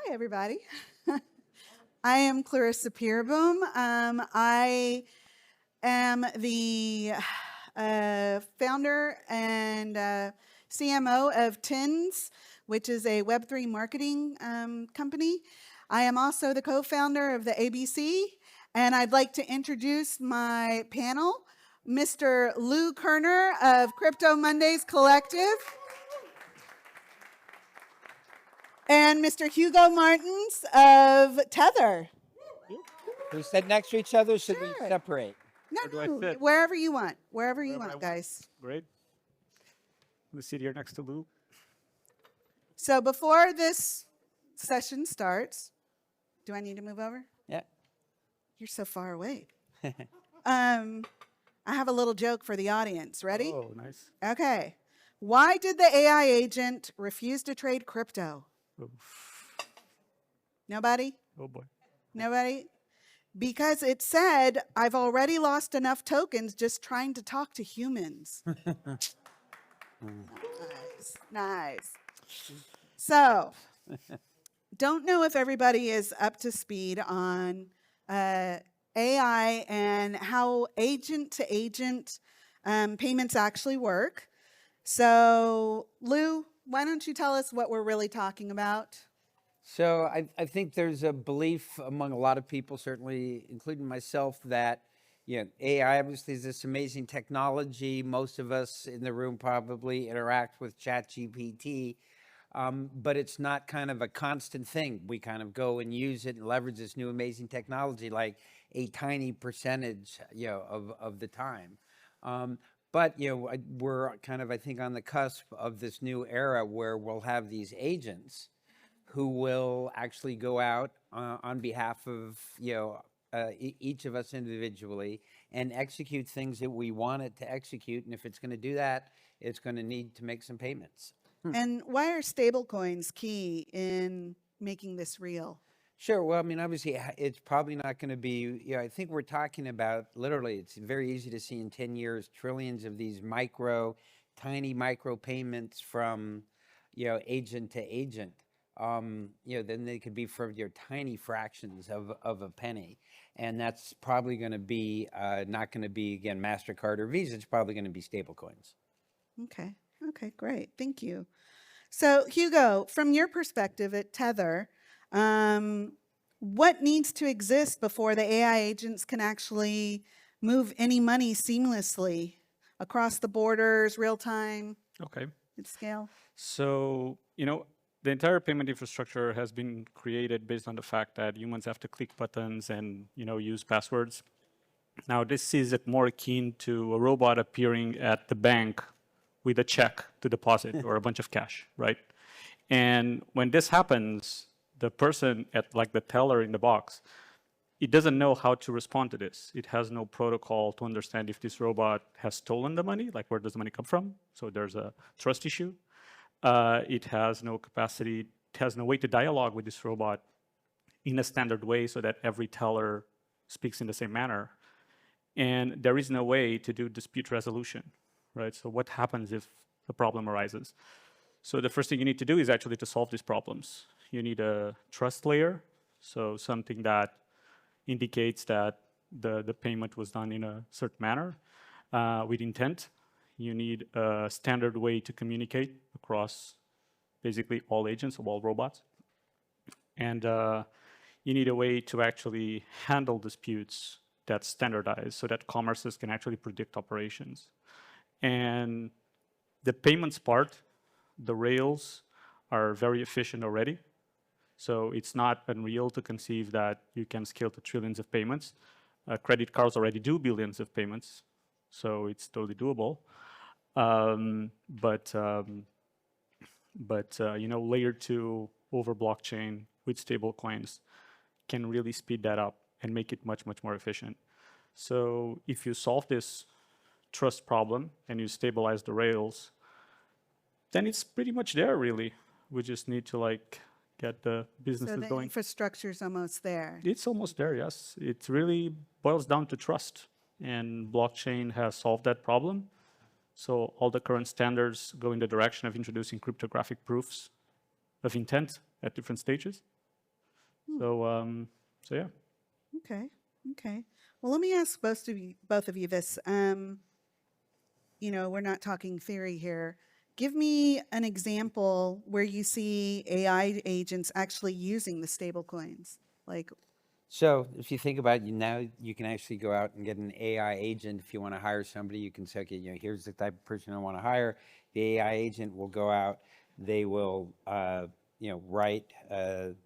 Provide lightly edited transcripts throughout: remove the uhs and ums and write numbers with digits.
Hi, everybody. I am Clarissa Peereboom. I am the founder and CMO of TINS, which is a Web3 marketing company. I am also the co-founder of the ABC, and I'd like to introduce my panel, Mr. Lou Kerner of CryptoMondays Collective, and Mr. Hugo Martins of Tether. We sit next to each other, should we Sure. separate? No, wherever you want. Wherever you want, guys. Great. We'll sit here next to Lou. So before this session starts, do I need to move over? Yeah. You're so far away. I have a little joke for the audience. Ready? Oh, nice. Okay. Why did the AI agent refuse to trade crypto? Oh, Nobody? oh boy. Nobody? Because it said, I've already lost enough tokens just trying to talk to humans. Nice. So, don't know if everybody is up to speed on AI and how agent-to-agent payments actually work. So, Lou, why don't you tell us what we're really talking about? So I think there's a belief among a lot of people, certainly including myself, that AI obviously is this amazing technology. Most of us in the room probably interact with ChatGPT, but it's not kind of a constant thing. We kind of go and use it and leverage this new amazing technology like a tiny percentage, of the time. But we're kind of, I think, on the cusp of this new era where we'll have these agents who will actually go out on behalf of each of us individually and execute things that we want it to execute. And if it's going to do that, it's going to need to make some payments. And why are stablecoins key in making this real? Sure. Well, I mean, obviously, it's probably not going to be, I think we're talking about literally, it's very easy to see in 10 years, trillions of these tiny micro payments from, agent to agent. Then they could be for your tiny fractions of a penny. And that's probably going to be not going to be, again, MasterCard or Visa. It's probably going to be stable coins. Okay. Okay, great. Thank you. So, Hugo, from your perspective at Tether, what needs to exist before the AI agents can actually move any money seamlessly across the borders, real time, Okay. at scale? So, the entire payment infrastructure has been created based on the fact that humans have to click buttons and, use passwords. Now, this is more akin to a robot appearing at the bank with a check to deposit or a bunch of cash, right? And when this happens, the person at the teller in the box, it doesn't know how to respond to this. It has no protocol to understand if this robot has stolen the money, like where does the money come from? So there's a trust issue. It has no capacity, it has no way to dialogue with this robot in a standard way so that every teller speaks in the same manner. And there is no way to do dispute resolution, right? So what happens if a problem arises? So the first thing you need to do is actually to solve these problems. You need a trust layer, so something that indicates that the payment was done in a certain manner with intent. You need a standard way to communicate across basically all agents of all robots. And you need a way to actually handle disputes that's standardized so that commerces can actually predict operations. And the payments part, the rails are very efficient already. So it's not unreal to conceive that you can scale to trillions of payments. Credit cards already do billions of payments, so it's totally doable. Layer 2 over blockchain with stable coins can really speed that up and make it much, much more efficient. So if you solve this trust problem and you stabilize the rails, then it's pretty much there, really. We just need to get the businesses So the going. infrastructure's almost there. It's almost there, yes. It really boils down to trust, and blockchain has solved that problem. So all the current standards go in the direction of introducing cryptographic proofs of intent at different stages. So yeah. Okay. Okay. Well, let me ask both of you this. We're not talking theory here. Give me an example where you see AI agents actually using the stable coins. Like, So if you think about it, now you can actually go out and get an AI agent. If you want to hire somebody, you can say, okay, here's the type of person I want to hire. The AI agent will go out. They will, write, an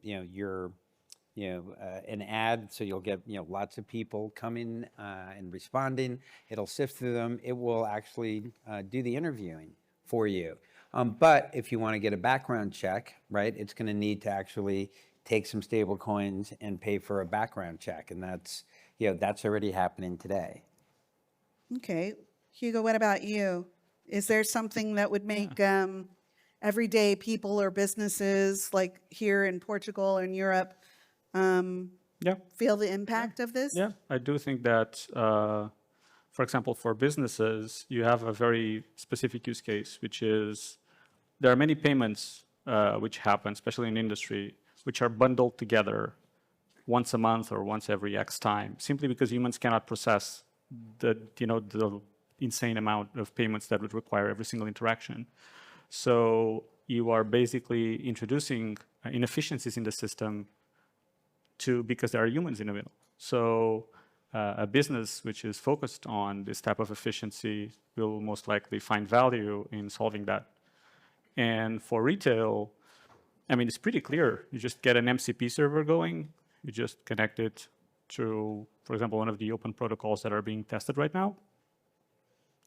ad. So you'll get, lots of people coming and responding. It'll sift through them. It will actually do the interviewing for you. But if you want to get a background check, right, it's going to need to actually take some stable coins and pay for a background check. And that's already happening today. okay, Hugo, what about you? Is there something that would make everyday people or businesses like here in Portugal and Europe Yeah. feel the impact of this? Yeah, I do think that, for example, for businesses, you have a very specific use case, which is there are many payments which happen, especially in industry, which are bundled together once a month or once every X time, simply because humans cannot process the insane amount of payments that would require every single interaction. So you are basically introducing inefficiencies in the system because there are humans in the middle. So a business which is focused on this type of efficiency will most likely find value in solving that. And for retail, I mean, it's pretty clear. You just get an MCP server going. You just connect it to, for example, one of the open protocols that are being tested right now.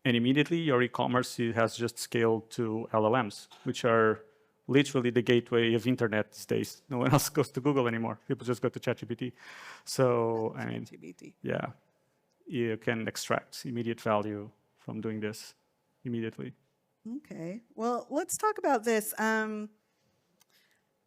And immediately your e-commerce has just scaled to LLMs, which are literally the gateway of internet these days. No one else goes to Google anymore. People just go to ChatGPT. So, I mean, yeah, you can extract immediate value from doing this immediately. Okay. Well, let's talk about this.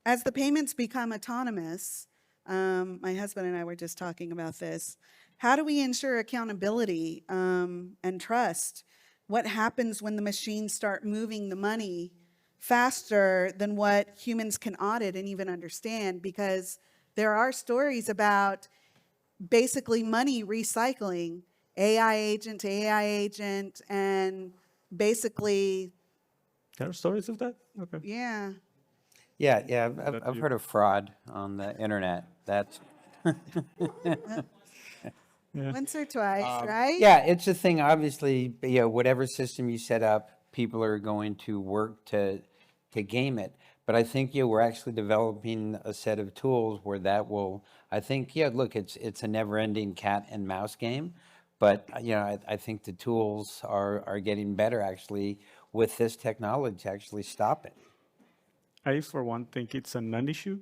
As the payments become autonomous, my husband and I were just talking about this. How do we ensure accountability and trust? What happens when the machines start moving the money faster than what humans can audit and even understand? Because there are stories about basically money recycling, AI agent to AI agent, and basically. There are stories of that? Okay. Yeah. Yeah, I've heard of fraud on the internet. That's Once or twice, right? yeah, it's a thing. Obviously, whatever system you set up, people are going to work to game it. But I think we're actually developing a set of tools where that will. I think look, it's a never-ending cat and mouse game, but I think the tools are getting better actually with this technology to actually stop it. I, for one, think it's a non-issue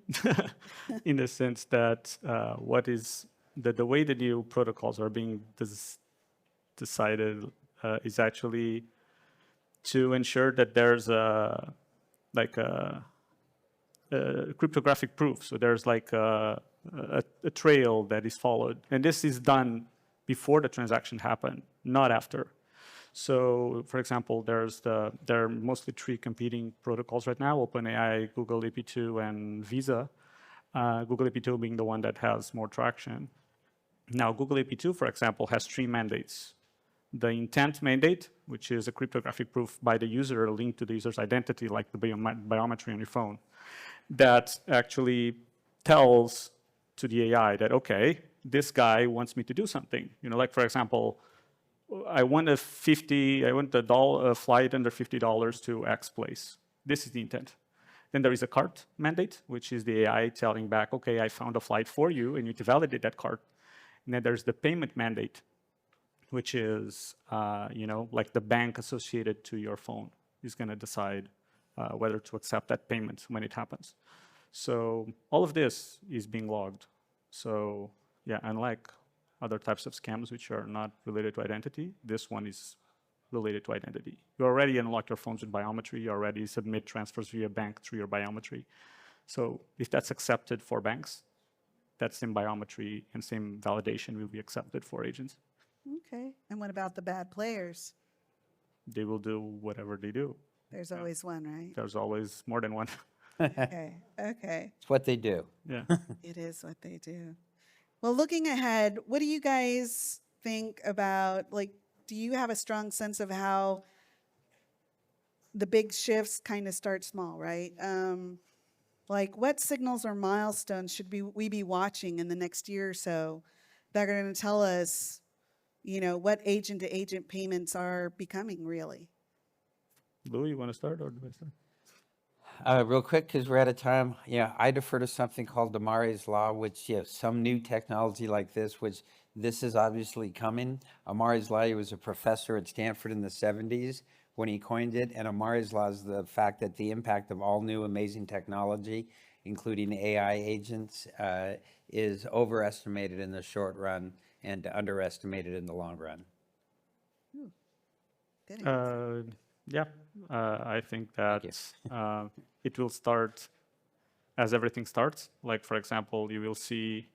in the sense that the way the new protocols are being decided is actually to ensure that there's a cryptographic proof. So there's like a trail that is followed. And this is done before the transaction happened, not after. So, for example, there are mostly three competing protocols right now: OpenAI, Google EP2, and Visa. Google EP2 being the one that has more traction. Now, Google EP2, for example, has three mandates. The intent mandate, which is a cryptographic proof by the user linked to the user's identity, like the biometry on your phone, that actually tells to the AI that, okay, this guy wants me to do something. Like, for example, I want a flight under $50 to X place. This is the intent. Then there is a cart mandate, which is the AI telling back, okay, I found a flight for you, and you need to validate that cart. And then there's the payment mandate, which is, like the bank associated to your phone is going to decide whether to accept that payment when it happens. So all of this is being logged. So yeah, unlike other types of scams which are not related to identity, this one is related to identity. You already unlock your phones with biometry. You already submit transfers via bank through your biometry. So if that's accepted for banks, that same biometry and same validation will be accepted for agents. Okay. And what about the bad players? They will do whatever they do. There's always one, right? There's always more than one. Okay. Okay. It's what they do. Yeah. It is what they do. Well, looking ahead, what do you guys think about, like, do you have a strong sense of how the big shifts kind of start small, right? Like, what signals or milestones should we be watching in the next year or so that are going to tell us, what agent-to-agent payments are becoming, really? Lou, you want to start or do I start? Real quick, because we're out of time. Yeah, I defer to something called Amari's Law, which, some new technology like this, which this is obviously coming. Amari's Law, he was a professor at Stanford in the 70s when he coined it. And Amari's Law is the fact that the impact of all new amazing technology, including AI agents, is overestimated in the short run and underestimated in the long run. Good answer. Yeah, I think that it will start as everything starts. Like, for example, you will see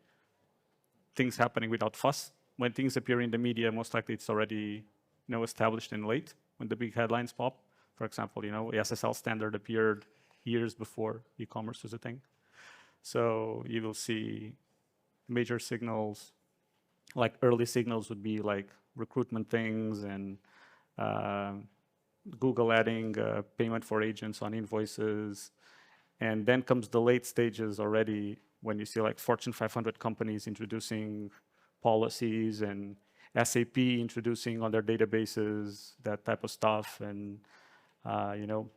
things happening without fuss. When things appear in the media, most likely it's already established and late when the big headlines pop. For example, the SSL standard appeared years before e-commerce was a thing. So you will see major signals, like early signals would be like recruitment things and Google adding payment for agents on invoices. And then comes the late stages already when you see like Fortune 500 companies introducing policies and SAP introducing on their databases, that type of stuff. And,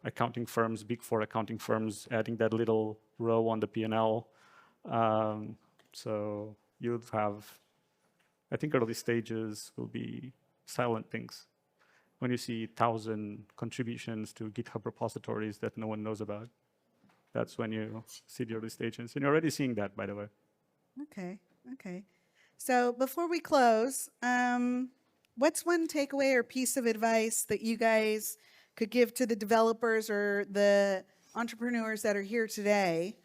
accounting firms, big four accounting firms, adding that little row on the P&L. So you'd have, I think early stages will be silent things. When you see 1,000 contributions to GitHub repositories that no one knows about, that's when you see the early stages. And you're already seeing that, by the way. Okay. Okay. So before we close, what's one takeaway or piece of advice that you guys could give to the developers or the entrepreneurs that are here today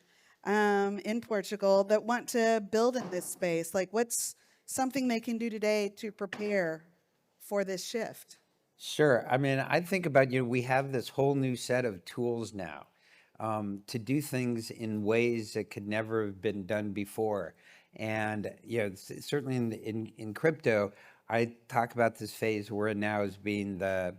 in Portugal that want to build in this space? Like, what's something they can do today to prepare for this shift? Sure. I mean, I think about, we have this whole new set of tools now to do things in ways that could never have been done before. And, certainly in crypto, I talk about this phase we're in now as being the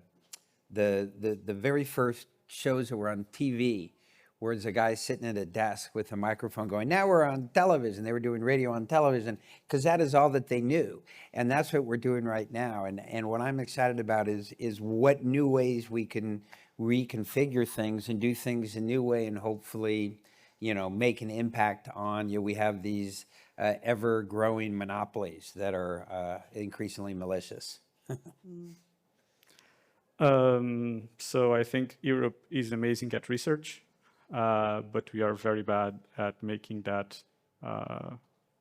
very first shows that were on TV, where there's a guy sitting at a desk with a microphone going, now we're on television. They were doing radio on television because that is all that they knew. And that's what we're doing right now. And what I'm excited about is what new ways we can reconfigure things and do things a new way and hopefully, make an impact on, we have these ever-growing monopolies that are increasingly malicious. So I think Europe is amazing at research. But we are very bad at making that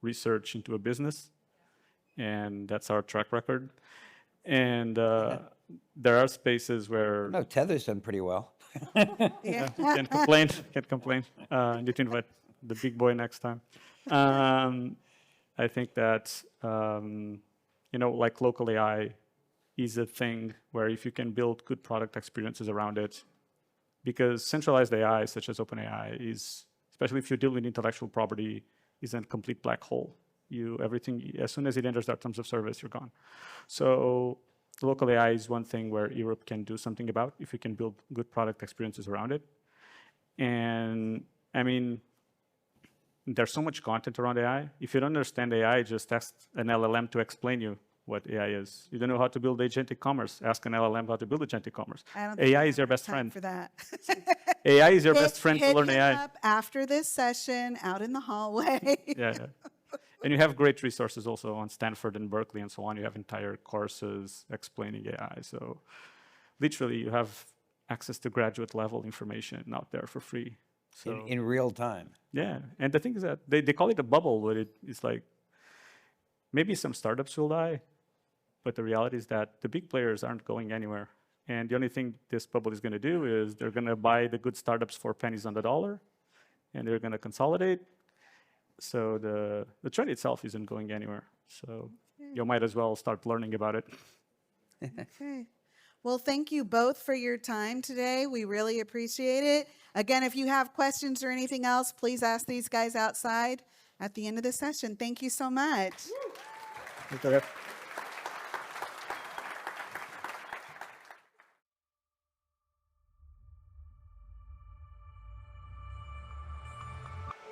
research into a business, and that's our track record. And there are spaces where No, Tether's done pretty well. Yeah. can't complain. Can't complain. Need to invite the big boy next time. I think that like local AI is a thing where if you can build good product experiences around it. Because centralized AI, such as OpenAI, is, especially if you deal with intellectual property, is a complete black hole. Everything, as soon as it enters our terms of service, you're gone. So local AI is one thing where Europe can do something about if we can build good product experiences around it. And I mean, there's so much content around AI. If you don't understand AI, just ask an LLM to explain you what AI is. You don't know how to build agentic commerce. Ask an LLM how to build agentic commerce. AI is your best friend. For that. AI is your best friend to Hit learn him AI. up after this session out in the hallway. Yeah. And you have great resources also on Stanford and Berkeley and so on. You have entire courses explaining AI. So literally you have access to graduate level information out there for free. So In real time. yeah. And the thing is that they call it a bubble, but it's like maybe some startups will die. But the reality is that the big players aren't going anywhere. And the only thing this bubble is going to do is they're going to buy the good startups for pennies on the dollar, and they're going to consolidate. So the trend itself isn't going anywhere. So you might as well start learning about it. Okay. Well, thank you both for your time today. We really appreciate it. Again, if you have questions or anything else, please ask these guys outside at the end of the session. Thank you so much. Doctor F.